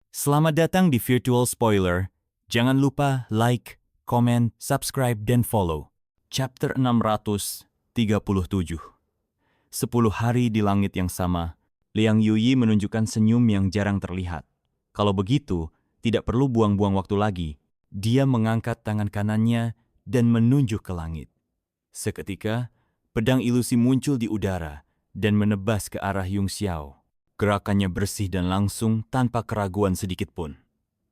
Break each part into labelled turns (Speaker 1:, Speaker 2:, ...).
Speaker 1: Selamat datang di Virtual Spoiler. Jangan lupa like, komen, subscribe, dan follow. Chapter 637. 10 hari di langit yang sama. Liang Yuyi menunjukkan senyum yang jarang terlihat. Kalau begitu, tidak perlu buang-buang waktu lagi. Dia mengangkat tangan kanannya dan menunjuk ke langit. Seketika, pedang ilusi muncul di udara dan menebas ke arah Yung Xiao. Gerakannya bersih dan langsung tanpa keraguan sedikit pun.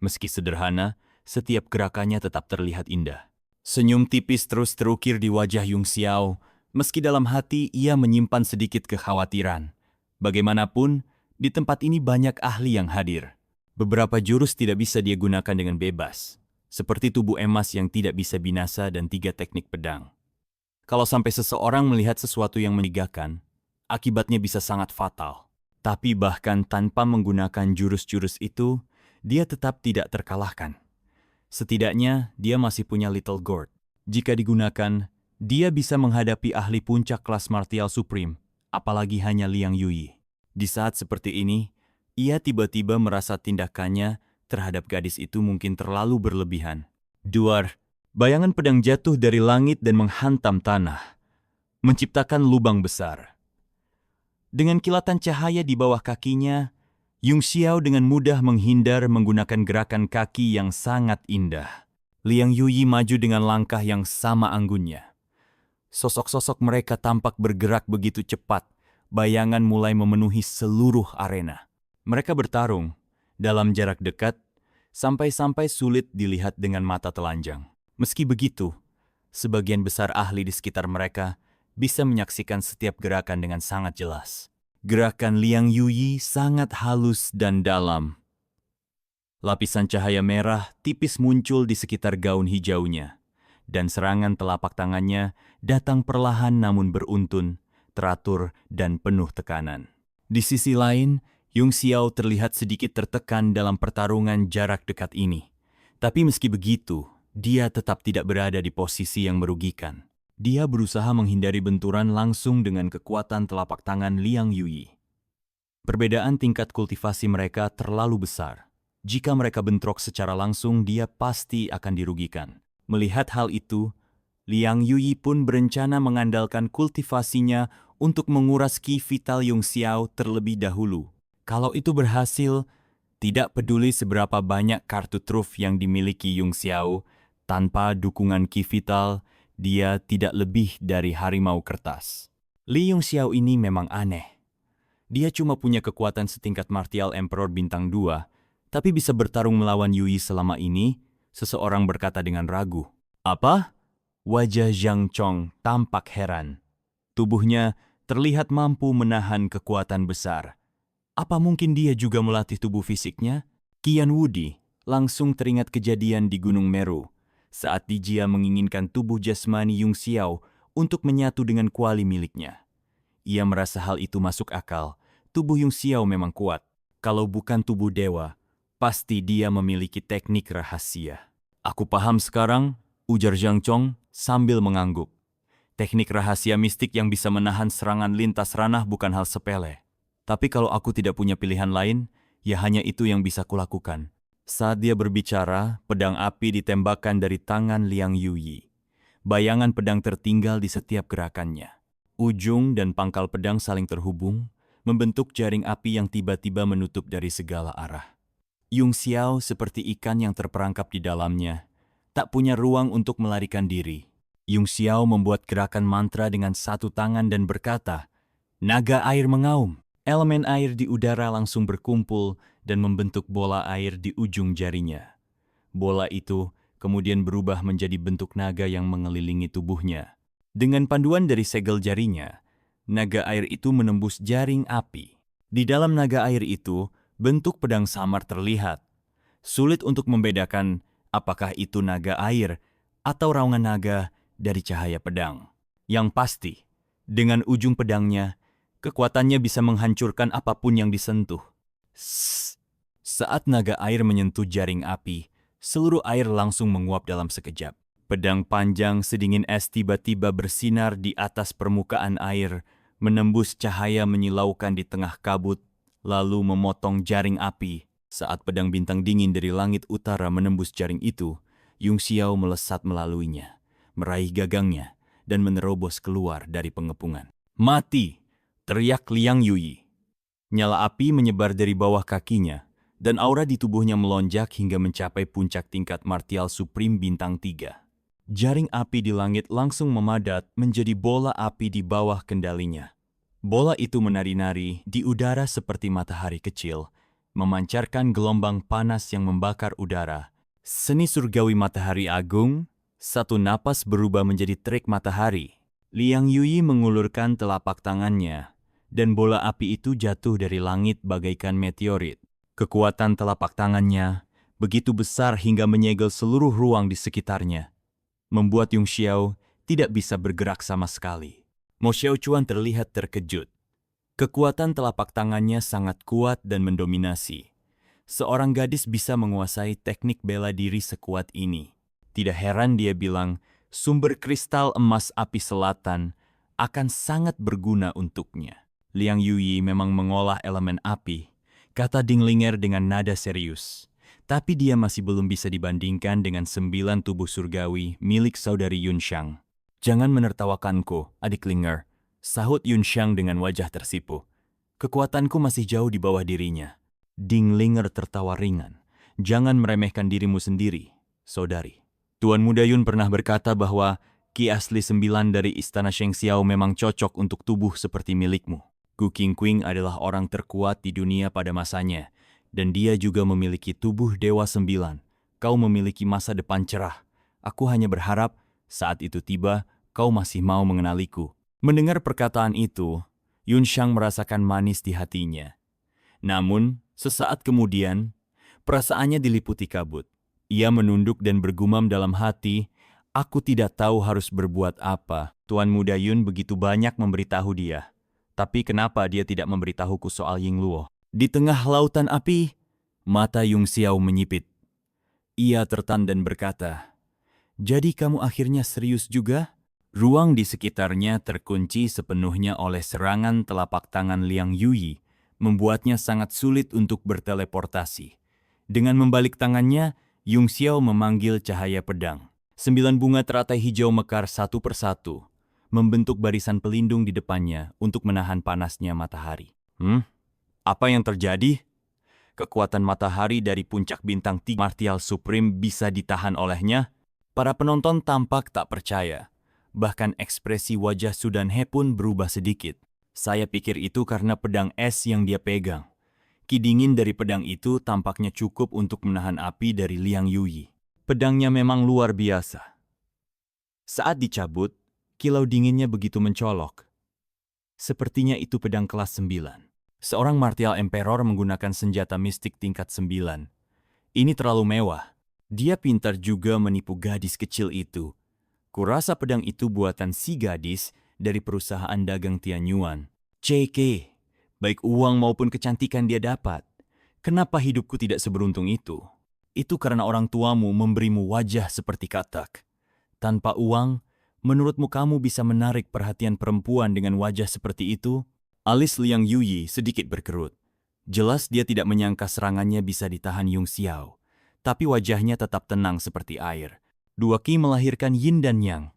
Speaker 1: Meski sederhana, setiap gerakannya tetap terlihat indah. Senyum tipis terus terukir di wajah Yung Xiao, meski dalam hati ia menyimpan sedikit kekhawatiran. Bagaimanapun, di tempat ini banyak ahli yang hadir. Beberapa jurus tidak bisa dia gunakan dengan bebas, seperti tubuh emas yang tidak bisa binasa dan 3 teknik pedang. Kalau sampai seseorang melihat sesuatu yang mencurigakan, akibatnya bisa sangat fatal. Tapi bahkan tanpa menggunakan jurus-jurus itu, dia tetap tidak terkalahkan. Setidaknya, dia masih punya Little Gourd. Jika digunakan, dia bisa menghadapi ahli puncak kelas martial supreme, apalagi hanya Liang Yuyi. Di saat seperti ini, ia tiba-tiba merasa tindakannya terhadap gadis itu mungkin terlalu berlebihan. Duar, bayangan pedang jatuh dari langit dan menghantam tanah, menciptakan lubang besar. Dengan kilatan cahaya di bawah kakinya, Yung Xiao dengan mudah menghindar menggunakan gerakan kaki yang sangat indah. Liang Yuyi maju dengan langkah yang sama anggunnya. Sosok-sosok mereka tampak bergerak begitu cepat, bayangan mulai memenuhi seluruh arena. Mereka bertarung dalam jarak dekat, sampai-sampai sulit dilihat dengan mata telanjang. Meski begitu, sebagian besar ahli di sekitar mereka bisa menyaksikan setiap gerakan dengan sangat jelas. Gerakan Liang Yuyi sangat halus dan dalam. Lapisan cahaya merah tipis muncul di sekitar gaun hijaunya, dan serangan telapak tangannya datang perlahan namun beruntun, teratur dan penuh tekanan. Di sisi lain, Yung Xiao terlihat sedikit tertekan dalam pertarungan jarak dekat ini. Tapi meski begitu, dia tetap tidak berada di posisi yang merugikan. Dia berusaha menghindari benturan langsung dengan kekuatan telapak tangan Liang Yuyi. Perbedaan tingkat kultivasi mereka terlalu besar. Jika mereka bentrok secara langsung, dia pasti akan dirugikan. Melihat hal itu, Liang Yuyi pun berencana mengandalkan kultivasinya untuk menguras ki vital Yung Xiao terlebih dahulu. Kalau itu berhasil, tidak peduli seberapa banyak kartu truf yang dimiliki Yung Xiao, tanpa dukungan ki vital, dia tidak lebih dari harimau kertas. Li Yung Xiao ini memang aneh. Dia cuma punya kekuatan setingkat Martial Emperor bintang 2, tapi bisa bertarung melawan Yuyi selama ini, seseorang berkata dengan ragu. Apa? Wajah Zhang Chong tampak heran. Tubuhnya terlihat mampu menahan kekuatan besar. Apa mungkin dia juga melatih tubuh fisiknya? Qian Wudi langsung teringat kejadian di Gunung Meru, saat Dijia menginginkan tubuh jasmani Yung Xiao untuk menyatu dengan kuali miliknya. Ia merasa hal itu masuk akal. Tubuh Yung Xiao memang kuat. Kalau bukan tubuh dewa, pasti dia memiliki teknik rahasia. Aku paham sekarang, ujar Zhang Chong sambil mengangguk. Teknik rahasia mistik yang bisa menahan serangan lintas ranah bukan hal sepele. Tapi kalau aku tidak punya pilihan lain, ya hanya itu yang bisa kulakukan. Saat dia berbicara, pedang api ditembakkan dari tangan Liang Yuyi. Bayangan pedang tertinggal di setiap gerakannya. Ujung dan pangkal pedang saling terhubung, membentuk jaring api yang tiba-tiba menutup dari segala arah. Yung Xiao seperti ikan yang terperangkap di dalamnya, tak punya ruang untuk melarikan diri. Yung Xiao membuat gerakan mantra dengan satu tangan dan berkata, "Naga air mengaum." Elemen air di udara langsung berkumpul dan membentuk bola air di ujung jarinya. Bola itu kemudian berubah menjadi bentuk naga yang mengelilingi tubuhnya. Dengan panduan dari segel jarinya, naga air itu menembus jaring api. Di dalam naga air itu, bentuk pedang samar terlihat. Sulit untuk membedakan apakah itu naga air atau raungan naga dari cahaya pedang. Yang pasti, dengan ujung pedangnya, kekuatannya bisa menghancurkan apapun yang disentuh. Saat naga air menyentuh jaring api, seluruh air langsung menguap dalam sekejap. Pedang panjang sedingin es tiba-tiba bersinar di atas permukaan air, menembus cahaya menyilaukan di tengah kabut, lalu memotong jaring api. Saat pedang bintang dingin dari langit utara menembus jaring itu, Yung Xiao melesat melaluinya, meraih gagangnya, dan menerobos keluar dari pengepungan. "Mati!" teriak Liang Yuyi. Nyala api menyebar dari bawah kakinya, dan aura di tubuhnya melonjak hingga mencapai puncak tingkat martial supreme bintang 3. Jaring api di langit langsung memadat menjadi bola api di bawah kendalinya. Bola itu menari-nari di udara seperti matahari kecil, memancarkan gelombang panas yang membakar udara. Seni surgawi matahari agung, satu napas berubah menjadi terik matahari. Liang Yuyi mengulurkan telapak tangannya, dan bola api itu jatuh dari langit bagaikan meteorit. Kekuatan telapak tangannya begitu besar hingga menyegel seluruh ruang di sekitarnya, membuat Yung Xiao tidak bisa bergerak sama sekali. Mo Xiaochuan terlihat terkejut. Kekuatan telapak tangannya sangat kuat dan mendominasi. Seorang gadis bisa menguasai teknik bela diri sekuat ini. Tidak heran dia bilang, sumber kristal emas api selatan akan sangat berguna untuknya. Liang Yuyi memang mengolah elemen api, kata Dinglinger dengan nada serius. Tapi dia masih belum bisa dibandingkan dengan 9 tubuh surgawi milik saudari Yunxiang. "Jangan menertawakanku, adik Linger," sahut Yunxiang dengan wajah tersipu. "Kekuatanku masih jauh di bawah dirinya." Dinglinger tertawa ringan. "Jangan meremehkan dirimu sendiri, saudari. Tuan Muda Yun pernah berkata bahwa Ki asli 9 dari istana Sheng Xiao memang cocok untuk tubuh seperti milikmu. Gu Qingqing adalah orang terkuat di dunia pada masanya, dan dia juga memiliki tubuh Dewa 9. Kau memiliki masa depan cerah. Aku hanya berharap saat itu tiba, kau masih mau mengenaliku." Mendengar perkataan itu, Yunxiang merasakan manis di hatinya. Namun, sesaat kemudian, perasaannya diliputi kabut. Ia menunduk dan bergumam dalam hati, "Aku tidak tahu harus berbuat apa." Tuan Muda Yun begitu banyak memberitahu dia. Tapi kenapa dia tidak memberitahuku soal Ying Luo? Di tengah lautan api, mata Yung Xiao menyipit. Ia tertahan dan berkata, "Jadi kamu akhirnya serius juga?" Ruang di sekitarnya terkunci sepenuhnya oleh serangan telapak tangan Liang Yuyi, membuatnya sangat sulit untuk berteleportasi. Dengan membalik tangannya, Yung Xiao memanggil cahaya pedang. 9 bunga teratai hijau mekar satu persatu, membentuk barisan pelindung di depannya untuk menahan panasnya matahari. Apa yang terjadi? Kekuatan matahari dari puncak bintang 3 martial supreme bisa ditahan olehnya? Para penonton tampak tak percaya. Bahkan ekspresi wajah Sudan He pun berubah sedikit. Saya pikir itu karena pedang es yang dia pegang. Ki dingin dari pedang itu tampaknya cukup untuk menahan api dari Liang Yuyi. Pedangnya memang luar biasa. Saat dicabut, kilau dinginnya begitu mencolok. Sepertinya itu pedang kelas 9. Seorang martial emperor menggunakan senjata mistik tingkat 9. Ini terlalu mewah. Dia pintar juga menipu gadis kecil itu. Kurasa pedang itu buatan si gadis dari perusahaan dagang Tianyuan. CK, baik uang maupun kecantikan dia dapat. Kenapa hidupku tidak seberuntung itu? Itu karena orang tuamu memberimu wajah seperti katak. Tanpa uang, menurutmu kamu bisa menarik perhatian perempuan dengan wajah seperti itu? Alis Liang Yuyi sedikit berkerut. Jelas dia tidak menyangka serangannya bisa ditahan Yung Xiao. Tapi wajahnya tetap tenang seperti air. Dua ki melahirkan yin dan yang.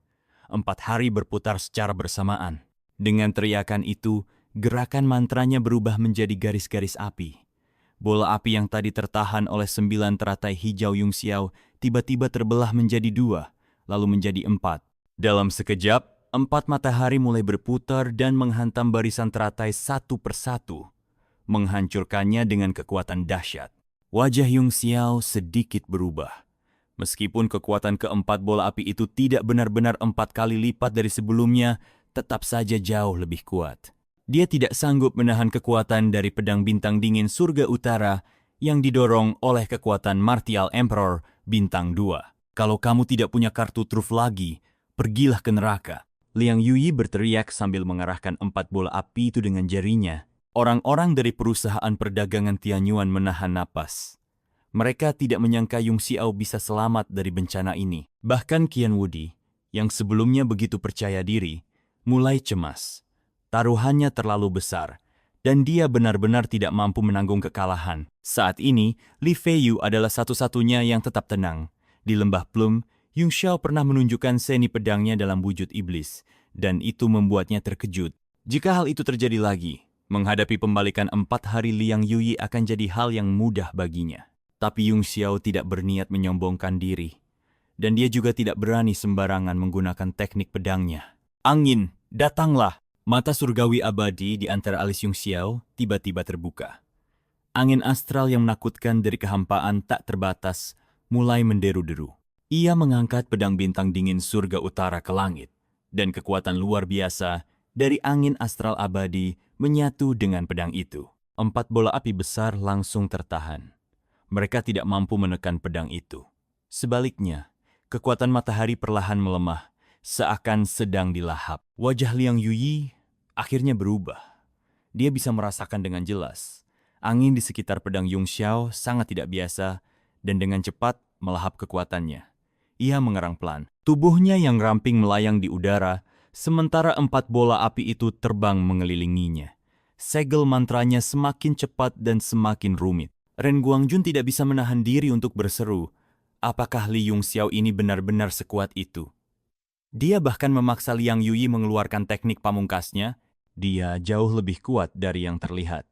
Speaker 1: 4 hari berputar secara bersamaan. Dengan teriakan itu, gerakan mantranya berubah menjadi garis-garis api. Bola api yang tadi tertahan oleh 9 teratai hijau Yung Xiao tiba-tiba terbelah menjadi 2, lalu menjadi 4. Dalam sekejap, 4 matahari mulai berputar dan menghantam barisan teratai satu persatu, menghancurkannya dengan kekuatan dahsyat. Wajah Yung Xiao sedikit berubah. Meskipun kekuatan keempat bola api itu tidak benar-benar 4 kali lipat dari sebelumnya, tetap saja jauh lebih kuat. Dia tidak sanggup menahan kekuatan dari pedang bintang dingin surga utara yang didorong oleh kekuatan martial emperor bintang 2. "Kalau kamu tidak punya kartu truf lagi, pergilah ke neraka." Liang Yuyi berteriak sambil mengarahkan 4 bola api itu dengan jarinya. Orang-orang dari perusahaan perdagangan Tianyuan menahan napas. Mereka tidak menyangka Yung Xiao bisa selamat dari bencana ini. Bahkan Qian Wudi, yang sebelumnya begitu percaya diri, mulai cemas. Taruhannya terlalu besar, dan dia benar-benar tidak mampu menanggung kekalahan. Saat ini, Li Feiyu adalah satu-satunya yang tetap tenang. Di Lembah Plum, Yung Xiao pernah menunjukkan seni pedangnya dalam wujud iblis, dan itu membuatnya terkejut. Jika hal itu terjadi lagi, menghadapi pembalikan 4 hari Liang Yuyi akan jadi hal yang mudah baginya. Tapi Yung Xiao tidak berniat menyombongkan diri, dan dia juga tidak berani sembarangan menggunakan teknik pedangnya. Angin, datanglah! Mata surgawi abadi di antara alis Yung Xiao tiba-tiba terbuka. Angin astral yang menakutkan dari kehampaan tak terbatas mulai menderu-deru. Ia mengangkat pedang bintang dingin surga utara ke langit, dan kekuatan luar biasa dari angin astral abadi menyatu dengan pedang itu. 4 bola api besar langsung tertahan. Mereka tidak mampu menekan pedang itu. Sebaliknya, kekuatan matahari perlahan melemah, seakan sedang dilahap. Wajah Liang Yuyi akhirnya berubah. Dia bisa merasakan dengan jelas. Angin di sekitar pedang Yung Xiao sangat tidak biasa, dan dengan cepat melahap kekuatannya. Ia mengerang pelan. Tubuhnya yang ramping melayang di udara, sementara 4 bola api itu terbang mengelilinginya. Segel mantranya semakin cepat dan semakin rumit. Ren Guangjun tidak bisa menahan diri untuk berseru, apakah Li Yung Xiao ini benar-benar sekuat itu? Dia bahkan memaksa Liang Yuyi mengeluarkan teknik pamungkasnya. Dia jauh lebih kuat dari yang terlihat.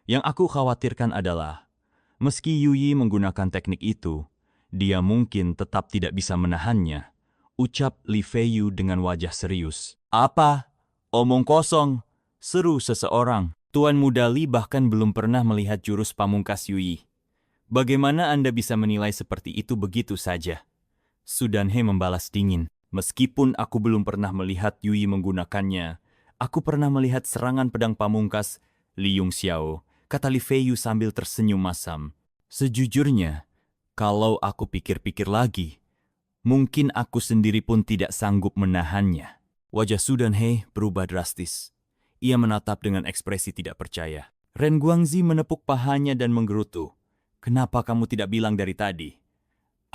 Speaker 1: Yang aku khawatirkan adalah, meski Yuyi menggunakan teknik itu, dia mungkin tetap tidak bisa menahannya, ucap Li Feiyu dengan wajah serius. Apa? Omong kosong, seru seseorang. Tuan Muda Li bahkan belum pernah melihat jurus pamungkas Yuyi. Bagaimana Anda bisa menilai seperti itu begitu saja? Sudanhe membalas dingin. Meskipun aku belum pernah melihat Yuyi menggunakannya, aku pernah melihat serangan pedang pamungkas Li Yung Xiao, kata Li Feiyu sambil tersenyum masam. Sejujurnya, kalau aku pikir-pikir lagi, mungkin aku sendiri pun tidak sanggup menahannya. Wajah Sudanhe berubah drastis. Ia menatap dengan ekspresi tidak percaya. Ren Guangzi menepuk pahanya dan menggerutu. Kenapa kamu tidak bilang dari tadi?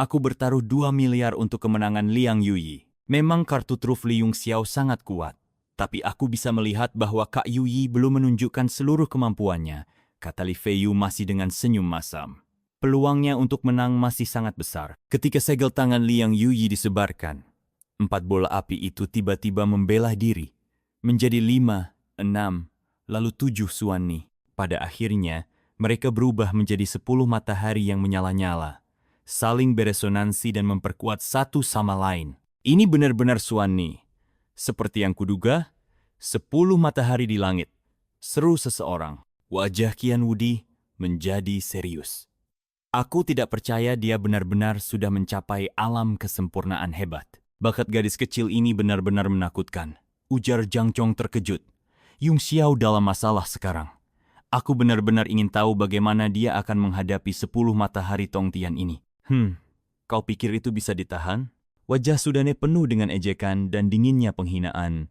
Speaker 1: Aku bertaruh 2 miliar untuk kemenangan Liang Yuyi. Memang kartu truf Li Yung Xiao sangat kuat. Tapi aku bisa melihat bahwa Kak Yuyi belum menunjukkan seluruh kemampuannya, kata Li Feiyu masih dengan senyum masam. Peluangnya untuk menang masih sangat besar. Ketika segel tangan Liang Yuyi disebarkan, 4 bola api itu tiba-tiba membelah diri, menjadi 5, 6, lalu 7 suani. Pada akhirnya, mereka berubah menjadi 10 matahari yang menyala-nyala, saling beresonansi dan memperkuat satu sama lain. Ini benar-benar suani. Seperti yang kuduga, 10 matahari di langit. Seru seseorang. Wajah Qian Wudi menjadi serius. Aku tidak percaya dia benar-benar sudah mencapai alam kesempurnaan hebat. Bakat gadis kecil ini benar-benar menakutkan. Ujar Zhang Chong terkejut. Yung Xiao dalam masalah sekarang. Aku benar-benar ingin tahu bagaimana dia akan menghadapi 10 matahari Tongtian ini. Kau pikir itu bisa ditahan? Wajah Sudanhe penuh dengan ejekan dan dinginnya penghinaan.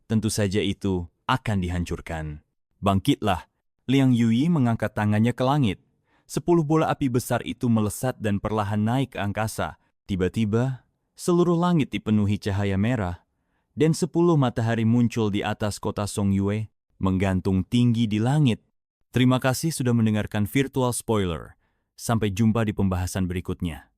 Speaker 1: Tentu saja itu akan dihancurkan. Bangkitlah. Liang Yuyi mengangkat tangannya ke langit. 10 bola api besar itu melesat dan perlahan naik ke angkasa. Tiba-tiba, seluruh langit dipenuhi cahaya merah, dan 10 matahari muncul di atas kota Songyue, menggantung tinggi di langit. Terima kasih sudah mendengarkan Virtual Spoiler. Sampai jumpa di pembahasan berikutnya.